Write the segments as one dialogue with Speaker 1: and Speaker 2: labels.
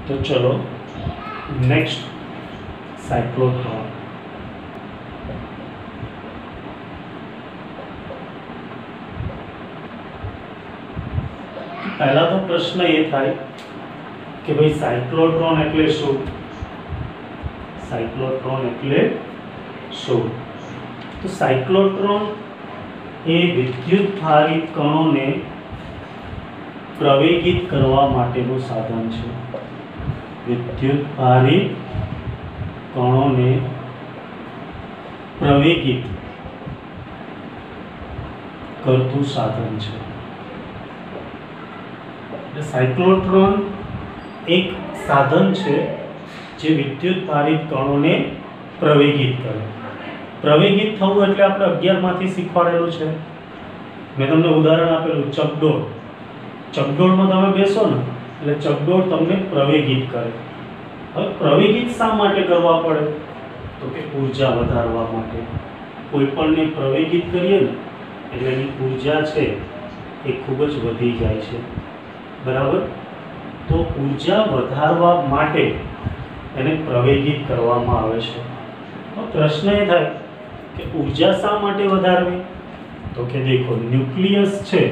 Speaker 1: तो चलो next cyclotron. पहला तो प्रश्न ये था कि भाई साइक्लोट्रॉन એટલે શું? साइक्लोट्रॉन એટલે શું? तो साइक्लोट्रॉन એ વિદ્યુત ભારિત કણોને પ્રવેગિત કરવા માટેનું સાધન છે। વિદ્યુત ભારિત કણોને પ્રવેગિત કરતું સાધન છે। साइक्लोट्रॉन एक साधन है जे विद्युत भारित कणोने प्रवेगित करे। प्रवेगित थवुं एटले आपणे 11 मांथी शीखवाडेलुं छे। मैं तमने उदाहरण आपेलुं चकडोळ। चकडोळमां तमे बेसो ने એટલે चकडोळ तमने प्रवेगित करे। હવે प्रवेगित શા માટે કરવા પડે? તો કે ऊर्जा વધારવા માટે। કોઈપણને પ્રવેગિત કરીએ ને એટલે એની ऊर्जा છે એ ખૂબ જ વધી જાય છે, बराबर। तो ऊर्जा વધારવા માટે એને પ્રવેગિત કરવામાં આવે છે। તો પ્રશ્ન એ થાય કે ऊर्जा શા માટે વધારવી? તો કે દેખો ન્યુક્લિયસ છે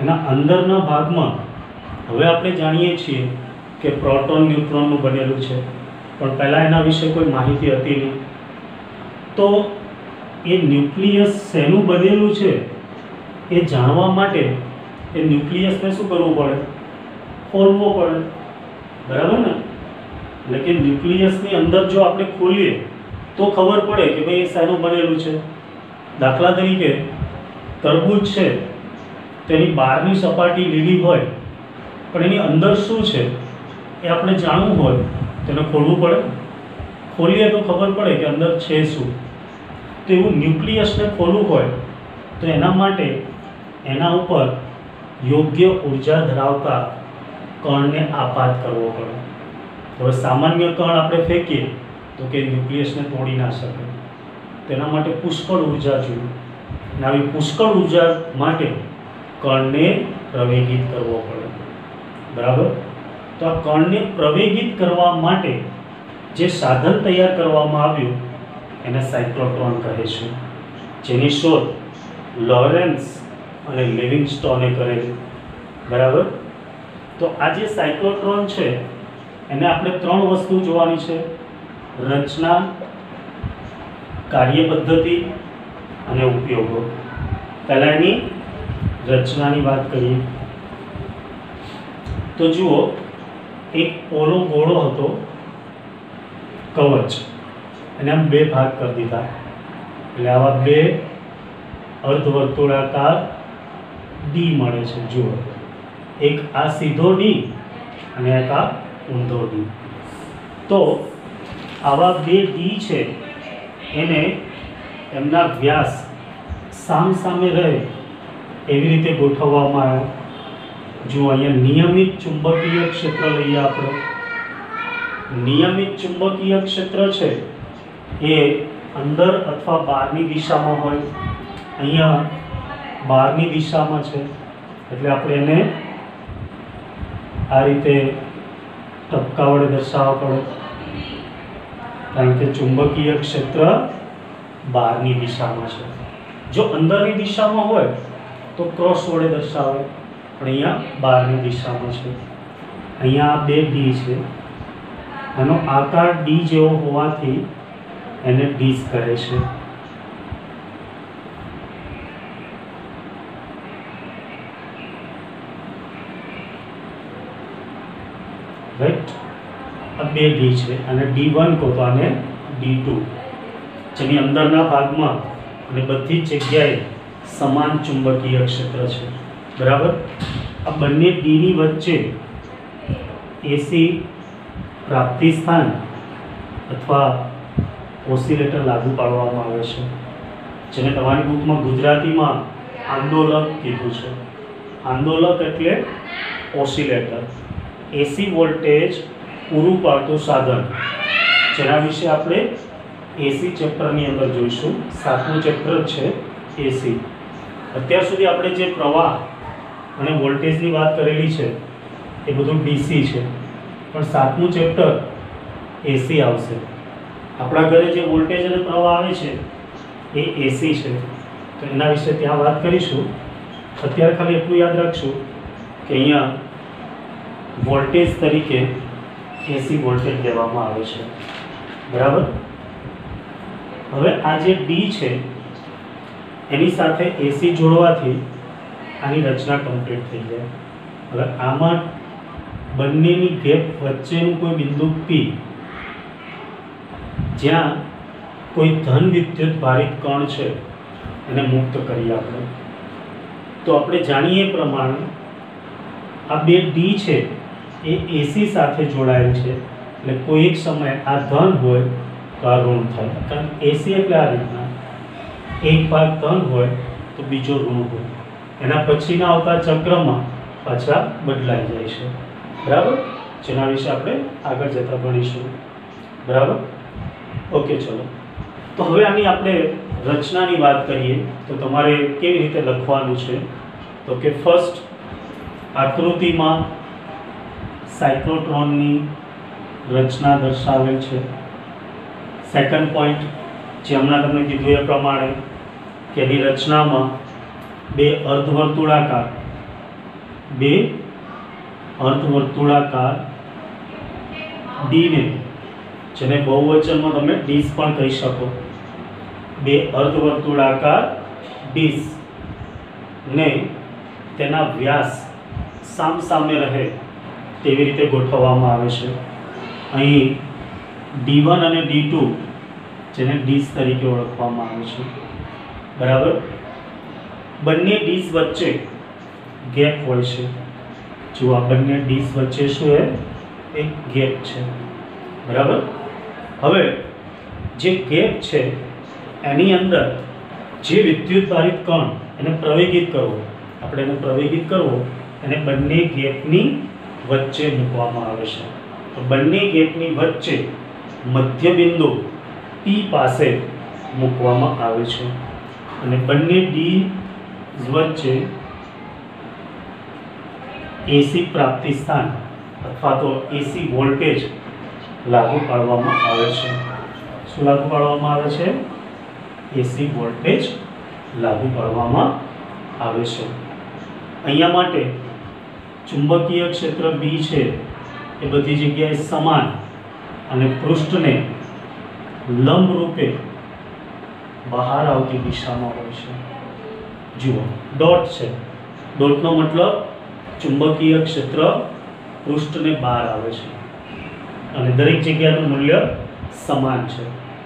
Speaker 1: એના અંદરના ભાગમાં હવે આપણે જાણીએ છીએ કે પ્રોટોન ન્યુટ્રોનનું બનેલું છે, પણ પહેલા એના વિશે કોઈ માહિતી હતી નહીં। તો એ ન્યુક્લિયસ શેનું બનેલું છે એ જાણવા માટે એ ન્યુક્લિયસને શું કરવું પડે? खोलवो पड़े, बराबर ने। लेकिन न्यूक्लियसनी अंदर जो आपणे खोलीए तो खबर पड़े कि भाई शानु बनेलू है। दाखला तरीके तरबूज है तेनी बहारनी सपाटी लीली होय पण एनी अंदर शुं छे ए आपणे जाणवुं होय तेने खोलवुं पड़े। खोलीए तो खबर पड़े कि अंदर छे शुं। तो एवुं न्यूक्लियसने खोलवुं होय तो एना माटे एना उपर योग्य ऊर्जा धरावता कणने आपात करवो पड़े। तो सामान्य कण आपणे फेंकीए तो के न्यूक्लियसने तोड़ी ना शके, तेना माटे पुष्कळ ऊर्जा जोईए। अने आवी पुष्कळ ऊर्जा माटे कणने प्रवेगित करवो पड़े, बराबर। तो आ कणने प्रवेगित करवा माटे जे साधन तैयार करवामां आव्युं एने साइक्लोट्रॉन कहे छे, जेनी शोध लॉरेंस अने लिविंगस्टोने करेली, बराबर। तो आज साइक्लोट्रॉन है एने आपणे 3 वस्तु जोवानी छे, रचना, कार्यपद्धति अने उपयोगो। पहला एनी रचनानी बात करिए तो जुओ एक पोलो गोळो हतो कवच, एने आम 2 भाग कर दीधा એટલે આવા 2 अर्धवर्तुळाकार डी मळे छे। जुओ एक आ सीधो डी अने एक आ ऊंधो डी। तो आवा 2 डी छे एने एमना व्यास साम सामे रहे एवी रीते गोठववामां आव्यो। जो अहींया नियमित चुंबकीय क्षेत्र लईए आपणे। नियमित चुंबकीय क्षेत्र छे ए अंदर अथवा बहारनी दिशामां होय। अहींया बहारनी दिशामां छे एटले आपणे एने आ रीते टपका वडे दर्शाववा पड़े, कारण के चुंबकीय क्षेत्र बहारनी दिशामां छे। जो अंदरनी दिशामां होय तो क्रॉस वडे दर्शावे, पण अहींया बहारनी दिशामां छे। अहींया आ 2 डी छे, आनो आकार डी जेवो होवाथी एने डिस्क कहे छे। राइट, अब 2 डी है अने D1 को तो आने D2, जेनी अंदरना भागमां अने बधी जग्याए समान चुंबकीय क्षेत्र है, बराबर। आ बंने डी नी वच्चे एसी प्राप्ति स्थान अथवा ओसिलेटर लागू पाडवामां आवे छे, जेने तमारी बुकमां गुजरातीमां आंदोलक कीधुं छे। आंदोलक एटले ओसिलेटर, एसी वोल्टेज पूरू पाडतुं साधन, जेना विषे आपणे एसी चेप्टरनी अंदर जोईशुं। 7मुं चेप्टर छे एसी। अत्यार सुधी आपणे जे प्रवाह अने वोल्टेजनी वात करेली छे ए बधुं डीसी छे। પણ 7મું ચેપ્ટર એસી આવશે. આપણા ઘરે જે વોલ્ટેજ અને પ્રવાહ આવે છે એ એસી છે, તો એના વિશે ત્યાં વાત કરીશું. અત્યારે ખાલી એટલું યાદ રાખશું કે અહીંયા વોલ્ટેજ તરીકે એસી વોલ્ટેજ લેવામાં આવે છે. બરાબર. હવે આ જે ડી છે એની સાથે એસી જોડવાથી આની રચના કમ્પ્લીટ થઈ જાય. હવે આમાં બંનેની ગેપ વચ્ચેનું કોઈ બિંદુ પી જ્યાં કોઈ ધન વિદ્યુત ભારિત કણ છે એને મુક્ત કરીએ આપણે. તો આપણે જાણીએ એ પ્રમાણે આ બે ડી છે એ એસી સાથે જોડાયેલ છે, એટલે કોઈ એક સમયે આ ધન હોય તો આ ઋણ થાય. કારણ એસી એટલે આ રીતના એક ભાગ ધન હોય તો બીજો ઋણ હોય, એના પછીના આવતા ચક્રમાં પાછા બદલાઈ જાય છે. બરાબર. જેના વિશે આપણે આગળ જતા ભણીશું. બરાબર. ઓકે, ચલો. તો હવે આની આપણે રચનાની વાત કરીએ તો તમારે કેવી રીતે લખવાનું છે, તો કે ફર્સ્ટ આકૃતિમાં સાયક્લોટ્રોનની રચના દર્શાવેલ છે. સેકન્ડ પોઈન્ટ જે હમણાં તમને કીધું એ પ્રમાણે કે એની રચનામાં બે અર્ધવર્તુળાકાર ડીને, જેને બહુવચનમાં તમે ડીશ પણ કહી શકો, બે અર્ધવર્તુળાકાર ડીશ ને તેના વ્યાસ સામસામે રહે તેવી રીતે ગોઠવવામાં આવે છે. અહીં D1 અને D2 જેને ડીશ તરીકે ઓળખવામાં આવે છે. બરાબર. બંને ડીશ વચ્ચે ગેપ હોય છે. જો આ બંને ડીશ વચ્ચે શું છે? એક ગેપ છે. બરાબર. હવે જે ગેપ છે એની અંદર જે વિદ્યુત ભારિત કણ એને પ્રવેગિત કરવો, આપણે એને પ્રવેગિત કરવો એને બંને ગેપની વચ્ચે મૂકવામાં આવે છે. તો બંને ગેપની વચ્ચે મધ્ય બિંદુ પી પાસે મૂકવામાં આવે છે અને બંને ડી વચ્ચે એસી પ્રાપ્તિ સ્થાન અથવા તો એસી વોલ્ટેજ લાગુ પાડવામાં આવે છે. શું લાગુ પાડવામાં આવે છે? એસી વોલ્ટેજ લાગુ પાડવામાં આવે છે. અહીંયા માટે ચુંબકીય ક્ષેત્ર બી છે એ બધી જગ્યાએ સમાન અને પૃષ્ઠને લંબ રૂપે બહાર આવતી દિશામાં હોય છે. જુઓ, ડોટ છે. ડોટનો મતલબ ચુંબકીય ક્ષેત્ર પૃષ્ઠને બહાર આવે છે અને દરેક જગ્યાનું મૂલ્ય સમાન છે.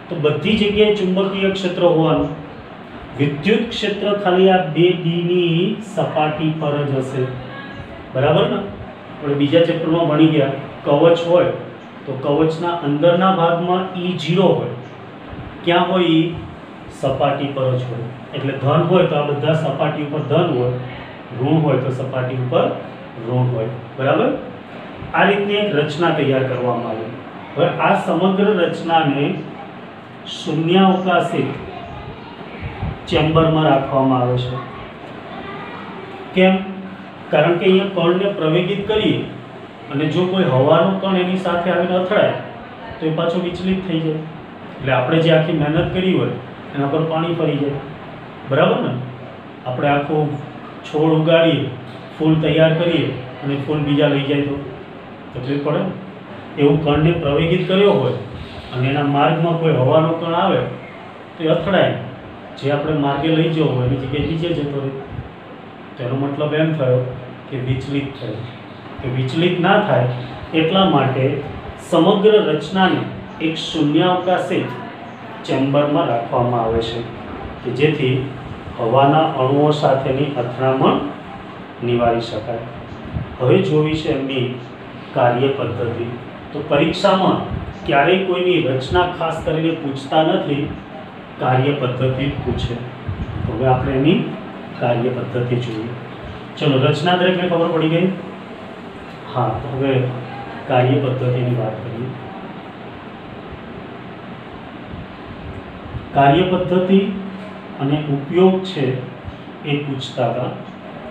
Speaker 1: તો બધી જગ્યાએ ચુંબકીય ક્ષેત્ર હોવાનું, વિદ્યુત ક્ષેત્ર ખાલી આ બે ડીની સપાટી પર જ હશે. બરાબર ને? આપણે બીજા ચેપ્ટરમાં ભણી ગયા, કવચ હોય તો કવચના અંદરના ભાગમાં E0 હોય. ક્યાં હોય? E સપાટી પર જ હોય. એટલે ધન હોય તો આ બધા સપાટી ઉપર ધન હોય, ઋણ હોય તો સપાટી ઉપર ઋણ હોય. બરાબર. આ રીતની એક રચના તૈયાર કરવામાં આવી. હવે આ સમગ્ર રચનાને શૂન્યાવકાશી ચેમ્બરમાં રાખવામાં આવે છે. કેમ? કારણ કે અહીંયા કણને પ્રવેગિત કરીએ અને જો કોઈ હવાનો કણ એની સાથે આવીને અથડાય તો એ પાછો વિચલિત થઈ જાય. એટલે આપણે જે આખી મહેનત કરી હોય એના પર પાણી ફરી જાય. બરાબર ને? આપણે આખું છોડ ઉગાડીએ, ફૂલ તૈયાર કરીએ અને ફૂલ બીજા લઈ જાય તો તકલીફ પડે. એવું કણને પ્રવેગિત કર્યો હોય અને એના માર્ગમાં કોઈ હવાનો કણ આવે તો એ અથડાય, જે આપણે માર્ગે લઈ જવો હોય એની જગ્યાએ નીચે જતો રહે. તેનો મતલબ એમ થયો કે વિચલિત થયો. કે વિચલિત ના થાય એટલા માટે સમગ્ર રચનાને એક શૂન્યાવકાશી ચેમ્બરમાં રાખવામાં આવે છે કે જેથી હવાના અણુઓ સાથેની અથડામણ નિવારી શકાય. હવે જોવી છે એમની કાર્ય પદ્ધતિ. તો પરીક્ષામાં ક્યારેય કોઈની રચના ખાસ કરીને પૂછતા નથી, કાર્ય પદ્ધતિ પૂછે. તો હવે આપણે એની કાર્ય પદ્ધતિ જોઈએ. ચલો, રચના દરેકને ખબર પડી ગઈ? હા. તો હવે કાર્ય પદ્ધતિની વાત કરીએ. કાર્ય પદ્ધતિ અને ઉપયોગ છે એ પૂછતા હતા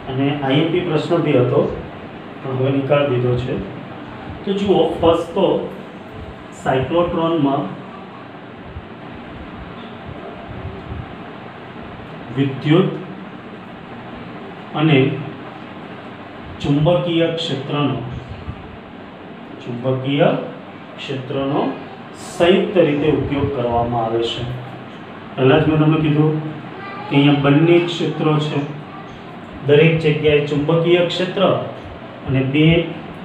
Speaker 1: અને આઈએમપી પ્રશ્ન બી હતો પણ હવે નિકાળી દીધો છે. તો જુઓ, ફર્સ્ટ તો સાયક્લોટ્રોનમાં વિદ્યુત અને ચુંબકીય ક્ષેત્રનો સંયુક્ત રીતે ઉપયોગ કરવામાં આવે છે. પહેલાં જ મેં તમને કીધું કે અહીંયા બંને ક્ષેત્રો છે. દરેક જગ્યાએ ચુંબકીય ક્ષેત્ર અને બે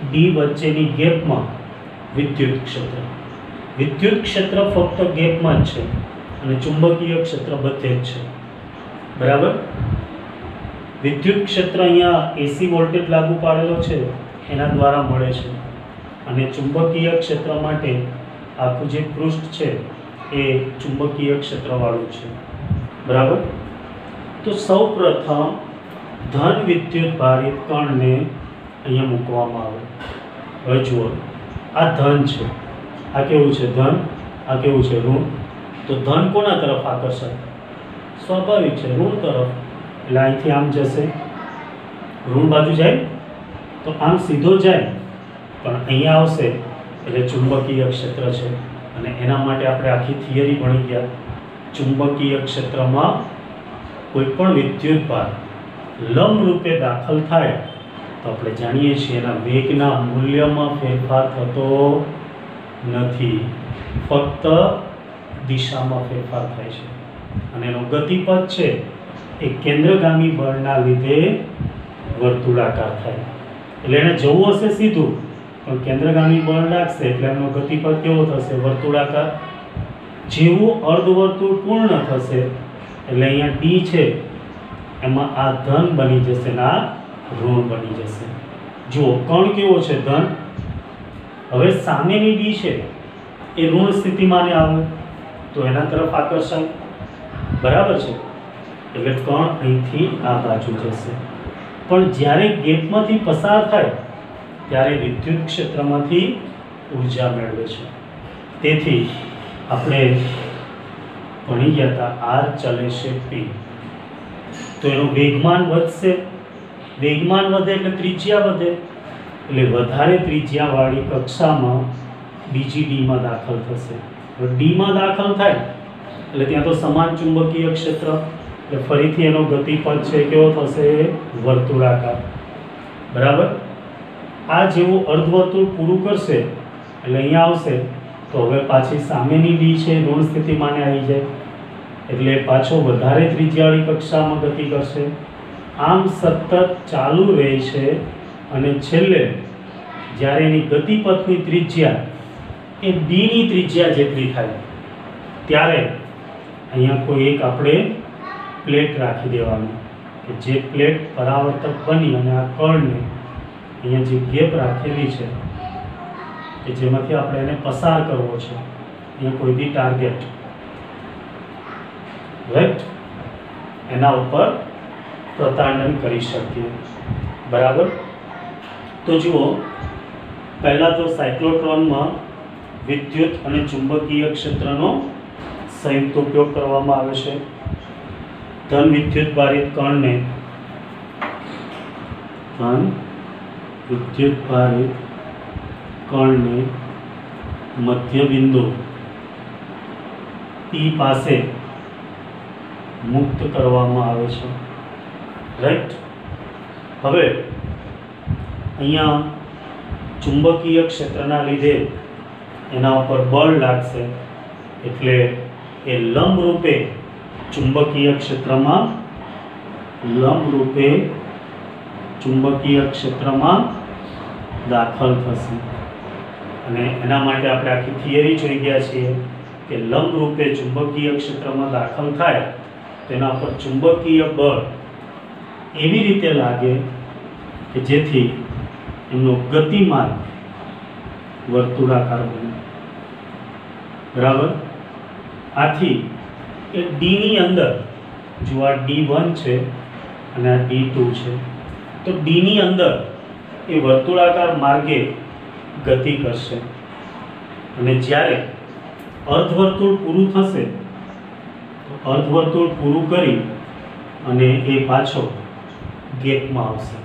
Speaker 1: ડી વચ્ચેની ગેપમાં વિદ્યુત ક્ષેત્ર. વિદ્યુત ક્ષેત્ર ફક્ત ગેપમાં જ છે અને ચુંબકીય ક્ષેત્ર બધે જ છે. બરાબર. વિદ્યુત ક્ષેત્ર અહીંયા એસી વોલ્ટેજ લાગુ પાડેલો છે એના દ્વારા મળે છે અને ચુંબકીય ક્ષેત્ર માટે આખું જે પૃષ્ઠ છે એ ચુંબકીય ક્ષેત્રવાળું છે. બરાબર. તો સૌપ્રથમ ધન વિદ્યુત ભારિત કણને અહીંયા મૂકવામાં આવે. હવે જુઓ, આ ધન છે, આ કેવું છે ધન, આ કેવું છે ઋણ. તો ધન કોના તરફ આકર્ષાય? સ્વાભાવિક છે ઋણ તરફ. એટલે અહીંથી આમ જશે, ઋણ બાજુ જાય તો આમ સીધો જાય, પણ અહીંયા આવશે એટલે ચુંબકીય ક્ષેત્ર છે અને એના માટે આપણે આખી થિયરી ભણી ગયા. ચુંબકીય ક્ષેત્રમાં કોઈ પણ વિદ્યુત ભાર લંબ રૂપે દાખલ થાય તો આપણે જાણીએ છીએ એના વેગના મૂલ્યમાં ફેરફાર થતો નથી, ફક્ત દિશામાં ફેરફાર થાય છે અને એનો ગતિપથ છે એ કેન્દ્રગામી બળના લીધે વર્તુળાકાર થાય. એટલે એને જવું હશે સીધું, પણ કેન્દ્રગામી બળ લાગશે એટલે એનો ગતિપથ કેવો થશે? વર્તુળાકાર. જેવું અર્ધવર્તુળ પૂર્ણ થશે એટલે અહીંયા ડી છે એમાં આ ધન બની જશે ને આ ઋણ બની જશે. જુઓ, કણ કેવો છે? ધન. હવે સામેની ડી છે એ ઋણ સ્થિતિમાં આવે તો એના તરફ આકર્ષાય. બરાબર છે. એટલે કણ અહીંથી આ બાજુ જશે, પણ જ્યારે ગેપમાંથી પસાર થાય ત્યારે વિદ્યુત ક્ષેત્રમાંથી ઉર્જા મેળવે છે. તેથી આપણે ભણી ગયા હતા આર ચલે છે પી, તો એનું વેગમાન વધશે. વેગમાન વધે એટલે ત્રિજ્યા વધે, એટલે વધારે ત્રિજ્યાવાળી કક્ષામાં બીજી ડીમાં દાખલ થશે. ડીમાં દાખલ થાય એટલે ત્યાં તો સમાન ચુંબકીય ક્ષેત્ર, એટલે ફરીથી એનો ગતિપથ છે કેવો થશે? વર્તુળાકાર. બરાબર. આ જેવું અર્ધવર્તુળ પૂરું કરશે એટલે અહીંયા આવશે તો હવે પાછી સામેની ડી છે ઋણ સ્થિતિમાં આવી જાય એટલે પાછો વધારે ત્રિજ્યાવાળી કક્ષામાં ગતિ કરશે. આમ સતત ચાલુ રહે છે અને છેલ્લે જ્યારે એની ગતિપથની ત્રિજ્યા એ ડીની ત્રિજ્યા જેટલી થાય ત્યારે અહીંયા કોઈ એક આપણે પ્લેટ રાખી દેવાની કે જે પ્લેટ પરાવર્તક બની અને આ કણને અહીંયા જે ગેપ રાખેલી છે કે જેમાંથી આપણે એને પસાર કરવો છે, અહીંયા કોઈ બી ટાર્ગેટ, રાઈટ, એના ઉપર પ્રતાડન કરી શકીએ. બરાબર. તો જુઓ, પહેલાં તો સાયક્લોટ્રોનમાં વિદ્યુત અને ચુંબકીય ક્ષેત્રનો સંયુક્ત ઉપયોગ કરવામાં આવે છે. ધન વિદ્યુત ભારિત કણને મધ્ય બિંદુ પી પાસે મુક્ત કરવામાં આવે છે. રાઈટ. હવે અહીંયા ચુંબકીય ક્ષેત્રના લીધે એના ઉપર બળ લાગશે એટલે એ લંબ રૂપે ચુંબકીય ક્ષેત્રમાં દાખલ થશે અને એના માટે આપણે આખી થિયરી જોઈ ગયા છીએ કે લંબ રૂપે ચુંબકીય ક્ષેત્રમાં દાખલ થાય તેના પર ચુંબકીય બળ એવી રીતે લાગે કે જેથી એમનો ગતિમાર્ગ વર્તુળાકાર બને. બરાબર. આથી એ ડીની અંદર, જો આ D1 છે અને આ D2 છે, તો ડીની અંદર એ વર્તુળાકાર માર્ગે ગતિ કરશે અને જ્યારે અર્ધવર્તુળ પૂરું થશે તો અર્ધવર્તુળ પૂરું કરી અને એ પાછો ગેપમાં આવશે.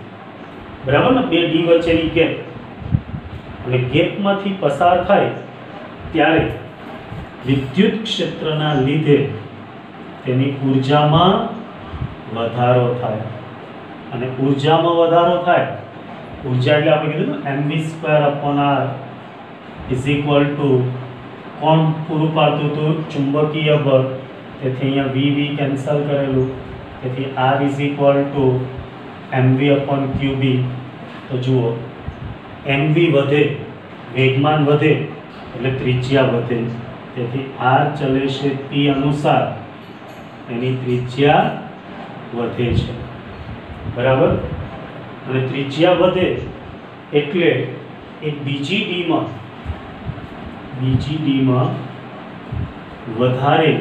Speaker 1: બરાબર ને? બે ડી વચ્ચેની ગેપ અને ગેપમાંથી પસાર થાય ત્યારે વિદ્યુત ક્ષેત્રના લીધે તેની ઉર્જામાં વધારો થાય, અને ઉર્જામાં વધારો થાય, ઉર્જા એટલે આપણે કીધું ને mv²/r ઇઝ ઇક્વલ ટુ કોણ પૂરું પાડતું હતું? ચુંબકીય બળ. તેથી અહીંયા વી વી કેન્સલ કરેલું, તેથી r is equal to mv/qb. તો જુઓ mv વધે, વેગમાન વધે એટલે ત્રિજ્યા વધે, તેથી r ચલે છે p અનુસાર એની ત્રિજ્યા વધે છે, બરાબર. અને ત્રિજ્યા વધે એટલે એક બીજી ડીમાં વધારે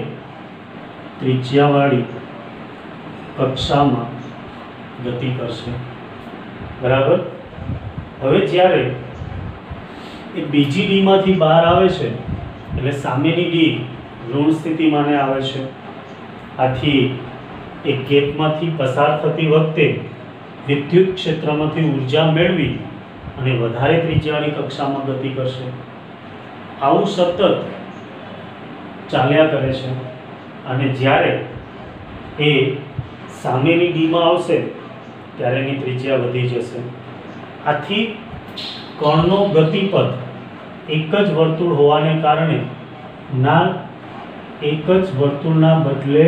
Speaker 1: ત્રિજ્યાવાળી કક્ષામાં ગતિ કરશે, બરાબર. હવે જ્યારે એ બીજી ડીમાંથી બહાર આવે છે એટલે સામેની ડી ઋણ સ્થિતિમાં આવે છે. આથી એક ગેપમાંથી પસાર થતી વખતે વિદ્યુત ક્ષેત્રમાંથી ઉર્જા મેળવી અને વધારે ત્રિજ્યાની કક્ષામાં ગતિ કરશે. આવું સતત ચાલ્યા કરે છે, અને જ્યારે એ સામેની ડીમાં આવશે ત્યારે એની ત્રિજ્યા વધી જશે. આથી કણનો ગતિપથ એક જ વર્તુળ હોવાને કારણે એક જ વર્તુળના બદલે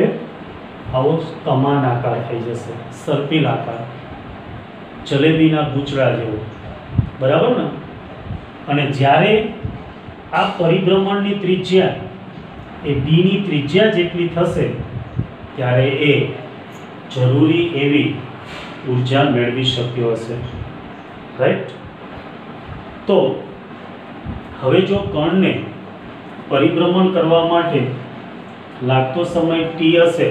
Speaker 1: આવો કમાન આકાર થઈ જશે, સર્પિલ આકાર, જલેબીના ગૂંચળા જેવો, બરાબર ને. અને જ્યારે આ પરિભ્રમણની ત્રિજ્યા એ ડીની ત્રિજ્યા જેટલી થશે ત્યારે એ જરૂરી એવી ઉર્જા મેળવી શક્યો હશે, રાઈટ. તો હવે જો કણને પરિભ્રમણ કરવા માટે લાગતો સમય t હશે,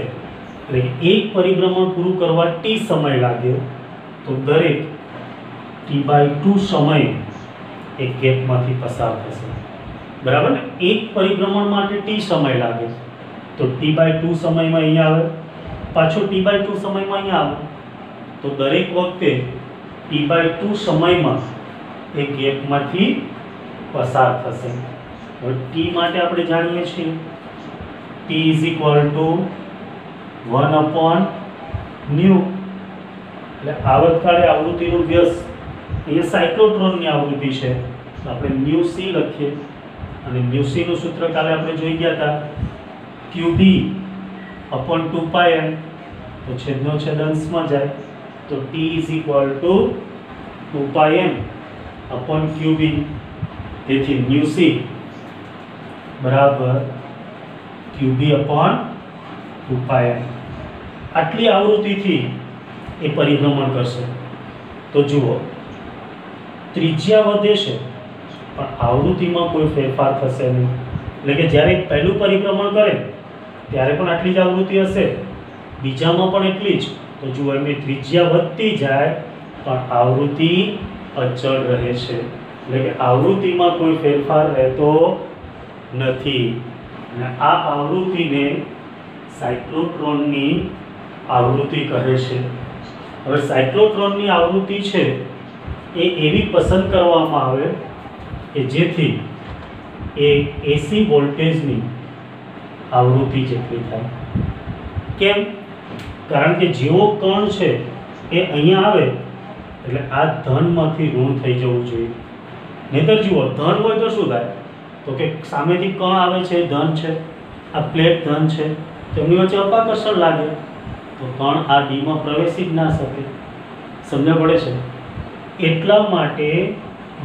Speaker 1: એટલે એક પરિભ્રમણ પૂરું કરવા t સમય લાગ્યો, તો દરેક t/2 સમય એક ગેપમાંથી પસાર થશે, બરાબર ને. એક પરિભ્રમણ માટે t સમય લાગે તો t/2 સમયમાં અહીંયા આવે, પાછો t/2 સમયમાં અહીંયા આવે, તો દરેક વખતે t/2 સમયમાં એક ગેપમાંથી પસાર થશે. હવે t માટે આપણે જાણીએ છીએ t is equal to 1/nu, એટલે આવર્તકાળે આવૃત્તિનું વ્યસ્ત. અહીંયા સાયક્લોટ્રોનની આવૃત્તિ છે તો આપણે μc લખીએ, અને μc નું સૂત્ર કાલે આપણે જોઈ ગયા હતા qb/2πn, તો છેદનો છેદ અંશમાં જાય તો t is equal to 2πn/qb. તેથી μc બરાબર qb/2πn. આટલી આવૃત્તિથી એ પરિભ્રમણ કરશે. તો જુઓ ત્રિજ્યા વધે છે પણ આવૃત્તિમાં કોઈ ફેરફાર થશે નહીં, એટલે કે જ્યારે પહેલું પરિભ્રમણ કરે ત્યારે પણ આટલી જ આવૃત્તિ હશે, બીજામાં પણ એટલી જ. તો જુઓ એમની ત્રિજ્યા વધતી જાય પણ આવૃત્તિ અચળ રહે છે, એટલે કે આવૃત્તિમાં કોઈ ફેરફાર રહેતો નથી. અને આ આવૃત્તિને સાયક્લોટ્રોનની આવૃત્તિ કહે છે. હવે સાયક્લોટ્રોનની આવૃત્તિ છે એ એવી પસંદ કરવામાં આવે કે જેથી એ એસી વોલ્ટેજની આવૃત્તિ જેટલી થાય. કેમ? કારણ કે જેવો કણ છે એ અહીંયા આવે એટલે આ ધનમાંથી ઋણ થઈ જવું જોઈએ. નહીંતર જુઓ ધન હોય તો શું થાય? તો કે સામેથી કણ આવે છે, ધન છે, આ પ્લેટ ધન છે, તેમની વચ્ચે અપાકર્ષણ લાગે તો કણ આ ડીમાં પ્રવેશી જ ના શકે. સમજણ પડે છે? એટલા માટે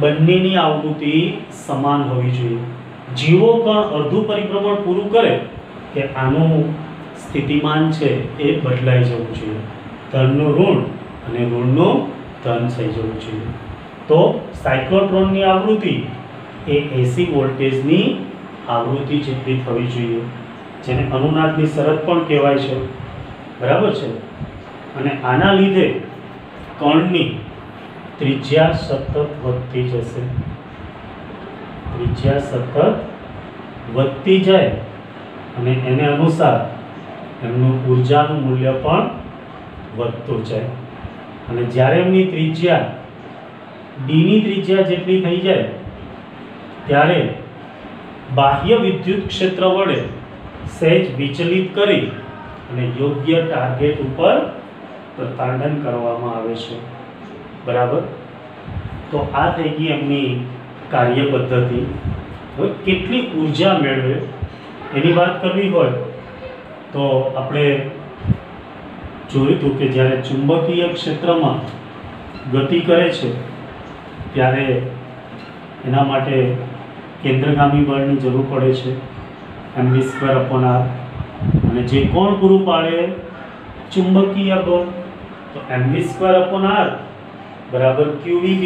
Speaker 1: બંનેની આવૃત્તિ સમાન હોવી જોઈએ. જેવો કણ અડધું પરિભ્રમણ પૂરું કરે કે આનું સ્થિતિમાન છે એ બદલાઈ જવું જોઈએ, ધનનું ઋણ અને ઋણનું ધન થઈ જવું જોઈએ. તો સાયક્લોટ્રોનની આવૃત્તિ એ એસી વોલ્ટેજની આવૃત્તિ જેટલી થવી જોઈએ, જેને અનુનાદની શરત પણ કહેવાય છે, બરાબર છે. અને આના લીધે કણની ત્રિજ્યા સતત વધતી જશે, ત્રિજ્યા સતત વધતી જાય અને એને અનુસાર એમનું ઉર્જાનું મૂલ્ય પણ વધતું જાય. અને જ્યારે એમની ત્રિજ્યા ડીની ત્રિજ્યા જેટલી થઈ જાય ત્યારે બાહ્ય વિદ્યુત ક્ષેત્ર વડે સહેજ વિચલિત કરી અને યોગ્ય ટાર્ગેટ ઉપર પ્રતાડન કરવામાં આવે છે. બરાબર. તો આ થઈ ગઈ એમની કાર્ય પદ્ધતિ. હવે કેટલી ઉર્જા મેળવે એની વાત કરવી હોય તો આપણે જોયું હતું કે જ્યારે ચુંબકીય ક્ષેત્રમાં ગતિ કરે છે ત્યારે એના માટે કેન્દ્રગામી બળની જરૂર પડે છે, mv²/r, અને જે કોણ પૂરું પાડે? ચુંબકીય બળ. તો mv²/r બરાબર qvb.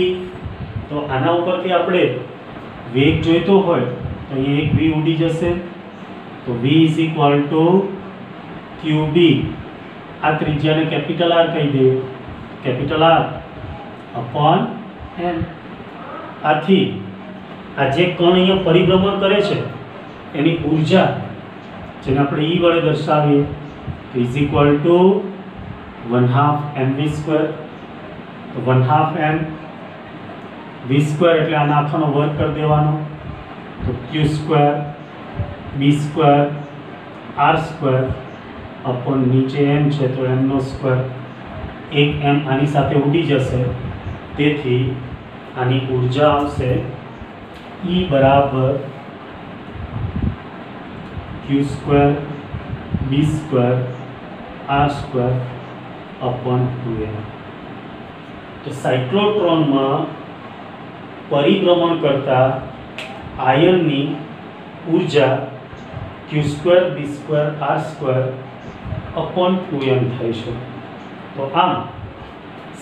Speaker 1: તો આના ઉપરથી આપણે વેગ જોઈતો હોય તો અહીંયા એક v ઉડી જશે, તો v = qb. આ ત્રિજ્યાને કેપિટલ R કહી દઈએ, કેપિટલ R/n. આથી આ જે કણ અહીંયા પરિભ્રમણ કરે છે એની ઉર્જા, જેને આપણે E વડે દર્શાવીએ, તો = 1/2 mv². તો 1/2 m v² એટલે આના આખાનો વર્ગ કરી દેવાનો, તો q² b² r² નીચે m છે તો m². એક m આની સાથે ઉડી જશે, તેથી આની ઉર્જા આવશે E = q² b² r²/2m. તો સાયક્લોટ્રોનમાં પરિભ્રમણ કરતા આયનની ઉર્જા q² b² r²/2m થાય છે. તો આમ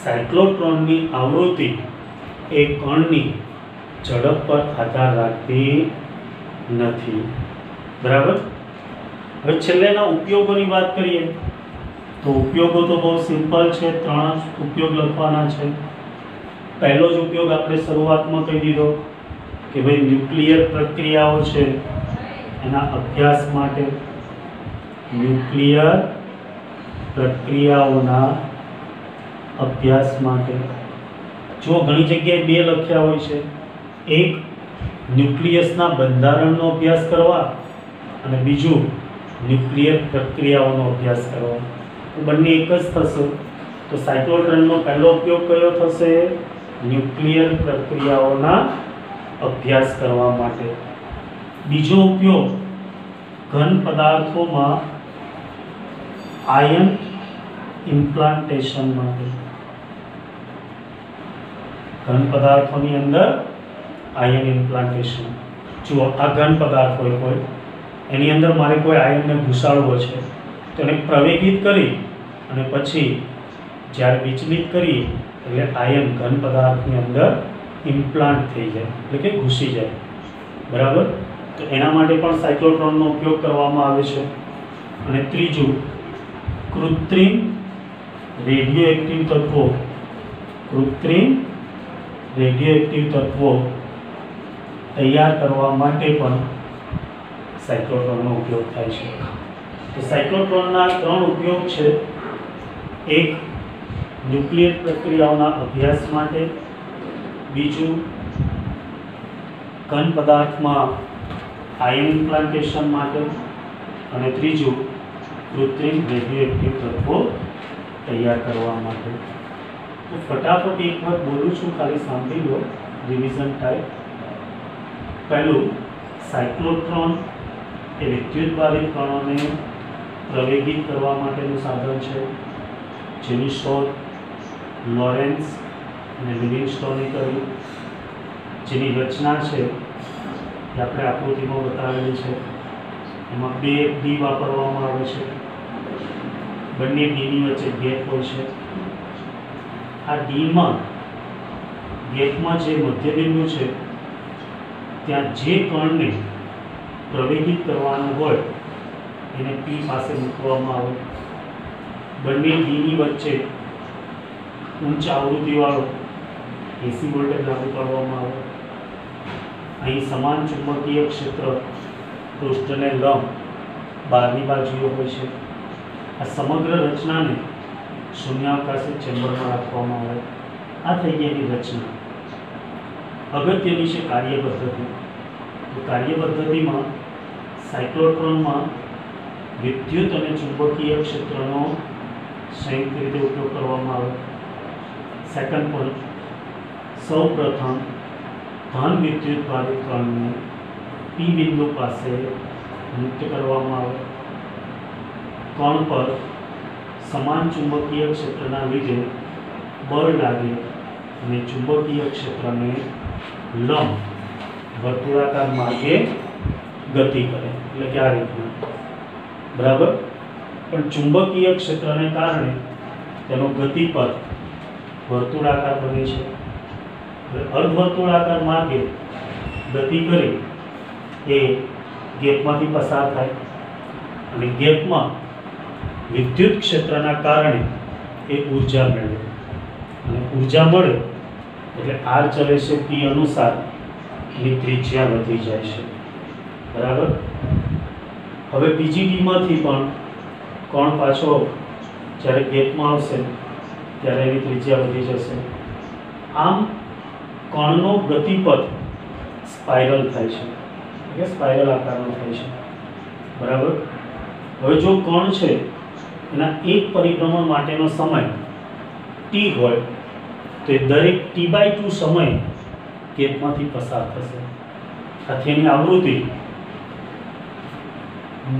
Speaker 1: સાયક્લોટ્રોનની આવૃત્તિ એ કણની ઝડપ પર આધાર રાખતી નથી. બરાબર. હવે છેલ્લેના ઉપયોગોની વાત કરીએ તો ઉપયોગો તો બહુ સિમ્પલ છે, 3 ઉપયોગ લખવાના છે. પહેલો જ ઉપયોગ આપણે શરૂઆતમાં કહી દીધો કે ભાઈ ન્યુક્લિયર પ્રક્રિયાઓ છે એના અભ્યાસ માટે, ન્યુક્લિયર પ્રક્રિયાઓના અભ્યાસ માટે. જો ઘણી જગ્યાએ 2 લખ્યા હોય છે, એક ન્યુક્લિયસના બંધારણનો અભ્યાસ કરવા અને બીજું ન્યુક્લિયર પ્રક્રિયાઓનો અભ્યાસ કરવા. તો બંને એક જ થશે. તો સાયક્લોટ્રોનનો પહેલો ઉપયોગ કયો થશે? ન્યુક્લિયર પ્રક્રિયાઓના અભ્યાસ કરવા માટે. બીજો ઉપયોગ ઘન પદાર્થોમાં આયન ઇમ્પ્લાન્ટેશન માટે. ઘન પદાર્થોની અંદર આયન ઇમ્પ્લાન્ટેશન. જુઓ, આ ઘન પદાર્થ હોય કોઈ, એની અંદર મારે કોઈ આયનને ઘુસાડવો છે તો એને પ્રવેગિત કરી અને પછી જ્યારે વિચલિત કરી એટલે આયન ઘન પદાર્થની અંદર ઇમ્પ્લાન્ટ થઈ જાય, એટલે કે ઘૂસી જાય. બરાબર. તો એના માટે પણ સાયક્લોટ્રોનનો ઉપયોગ કરવામાં આવે છે. અને ત્રીજું, કૃત્રિમ રેડિયોએક્ટિવ તત્વો. કૃત્રિમ રેડિયોએક્ટિવ તત્વો તૈયાર કરવા માટે પણ સાયક્લોટ્રોનનો ઉપયોગ થાય છે. તો સાયક્લોટ્રોનના 3 ઉપયોગ છે. એક ન્યુક્લિયર પ્રક્રિયાઓના અભ્યાસ માટે, બીજું ઘન પદાર્થમાં આયન ઇમ્પ્લાન્ટેશન માટે, અને ત્રીજું કૃત્રિમ રેડિયોએક્ટિવ તત્વો તૈયાર કરવા માટે. તો ફટાફટ એક વાર બોલું છું, ખાલી સાંભળી લો, રિવિઝન ટાઈપ. પહેલું, સાયક્લોટ્રોન એ વિદ્યુતભારિત કણોને પ્રવેગિત કરવા માટેનું સાધન છે, જેની શોધ લોરેન્સ અને લિવિંગસ્ટોને કરી. જેની રચના છે એ આપણે આકૃતિમાં બતાવેલી છે. એમાં 2 ડી વાપરવામાં આવે છે, બંને ડીની વચ્ચે ગેપ હોય છે. આ ડીમાં ગેપમાં જે મધ્યબિંદુ છે ત્યાં જે કણને પ્રવેગિત કરવાનું હોય એને પી પાસે મૂકવામાં આવે. બંને ડીની વચ્ચે ઉચ્ચ આવૃત્તિવાળો એસી વોલ્ટેજ લાગુ પાડવામાં આવે. અહીં સમાન ચુંબકીય ક્ષેત્ર પૃષ્ઠને લંબ બહારની બાજુએ હોય છે. આ સમગ્ર રચનાને શૂન્યાવકાશી ચેમ્બરમાં રાખવામાં આવે. આ થઈ ગઈ એની રચના. અગત્યની છે કાર્ય પદ્ધતિ. કાર્ય પદ્ધતિમાં સાયક્લોટ્રોનમાં વિદ્યુત અને ચુંબકીય ક્ષેત્રનો સંયુક્ત રીતે ઉપયોગ કરવામાં આવે. સેકન્ડ પોઈન્ટ, સૌ પ્રથમ ધન વિદ્યુત ભારિત કણને પી બિંદુ પાસે મુક્ત કરવામાં આવે. કણ પર સમાન ચુંબકીય ક્ષેત્રના લીધે બળ લાગે અને ચુંબકીય ક્ષેત્રને લંબ વર્તુળાકાર માર્ગે ગતિ કરે, એટલે કે આ રીતના. બરાબર. પણ ચુંબકીય ક્ષેત્રને કારણે તેનો ગતિપથ વર્તુળાકાર બને છે. અર્ધવર્તુળાકાર માર્ગે ગતિ કરી એ ગેપમાંથી પસાર થાય અને ગેપમાં વિદ્યુત ક્ષેત્રના કારણે એ ઉર્જા મેળવે અને ઉર્જા મળે એટલે આર ચલે છે પી અનુસાર એની ત્રિજ્યા વધી જાય છે. બરાબર. હવે બીજી ડીમાંથી પણ કણ પાછો જ્યારે ગેપમાં આવશે ત્યારે એની ત્રિજ્યા વધી જશે. આમ કણનો ગતિપથ સ્પાઇરલ થાય છે, એટલે સ્પાઇરલ આકારનો થાય છે. બરાબર. હવે જો કણ છે એના એક પરિભ્રમણ માટેનો સમય ટી હોય તો એ દરેક T/2 સમય ગેપમાંથી પસાર થશે. આથી એની આવૃત્તિ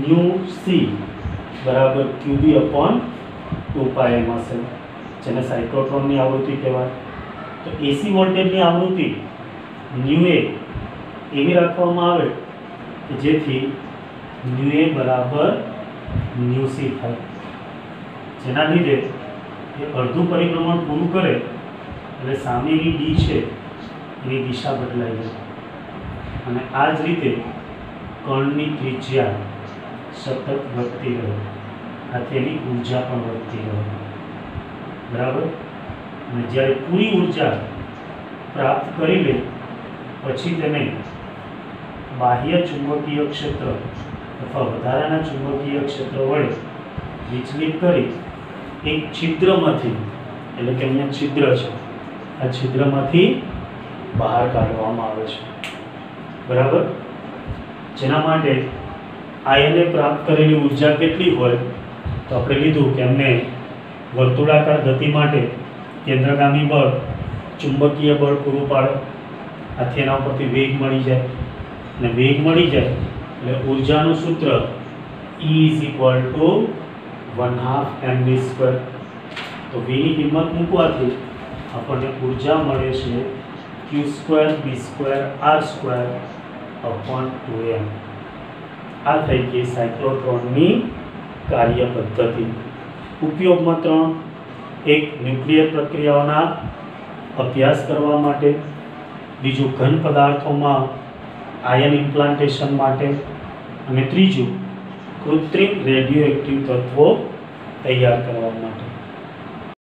Speaker 1: µc બરાબર qB/2πm હશે, જેને સાયક્લોટ્રોનની આવૃત્તિ કહેવાય. તો એસી વોલ્ટેજની આવૃત્તિ µA એવી રાખવામાં આવે કે જેથી µA બરાબર µc થાય, જેના લીધે એ અડધું પરિભ્રમણ પૂરું કરે એટલે સામેની ડી છે એની દિશા બદલાઈ જાય અને આ જ રીતે કણની ત્રિજ્યા સતત વધતી રહે, આથી એની ઉર્જા પણ વધતી રહે. બરાબર. અને જ્યારે પૂરી ઉર્જા પ્રાપ્ત કરી લે પછી તેને બાહ્ય ચુંબકીય ક્ષેત્ર અથવા વધારાના ચુંબકીય ક્ષેત્ર વડે વિચલિત કરી એક છિદ્રમાંથી, એટલે કે અહીંયા છિદ્ર છે, આ છિદ્રમાંથી બહાર કાઢવામાં આવે છે. બરાબર. જેના માટે આયને પ્રાપ્ત કરેલી ઉર્જા કેટલી હોય તો આપણે લીધું કે એમને વર્તુળાકાર ગતિ માટે કેન્દ્રગામી બળ ચુંબકીય બળ પૂરું પાડે, આથી એના ઉપરથી વેગ મળી જાય અને વેગ મળી જાય એટલે ઉર્જાનું સૂત્ર E = 1/2mv². તો v ની કિંમત મૂકવાથી આપણને ઉર્જા મળે છે q²b²r²/2m. આ થઈ ગઈ સાયક્લોટ્રોનની કાર્ય પદ્ધતિ. ઉપયોગમાં 3: એક, ન્યુક્લિયર પ્રક્રિયાઓના અભ્યાસ કરવા માટે, બીજું, ઘન પદાર્થોમાં આયન ઇમ્પ્લાન્ટેશન માટે, અને ત્રીજું, કૃત્રિમ રેડિયોએક્ટિવ તત્વો તૈયાર કરવા માટે.